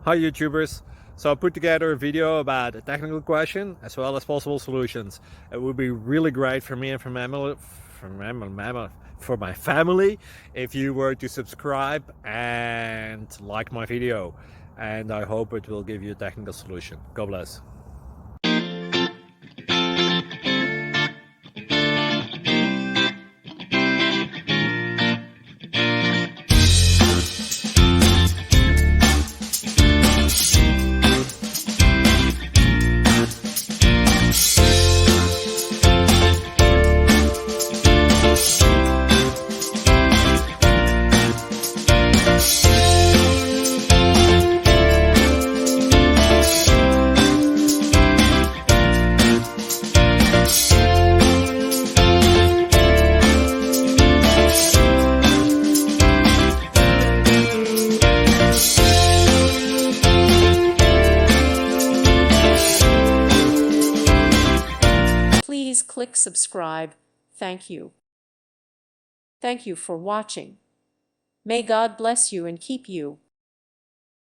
Hi YouTubers! So I put together a video about a technical question as well as possible solutions. It would be really great for me and for my family if you were to subscribe and like my video, and I hope it will give you a technical solution. God bless. Please click subscribe. Thank you. Thank you for watching. May God bless you and keep you.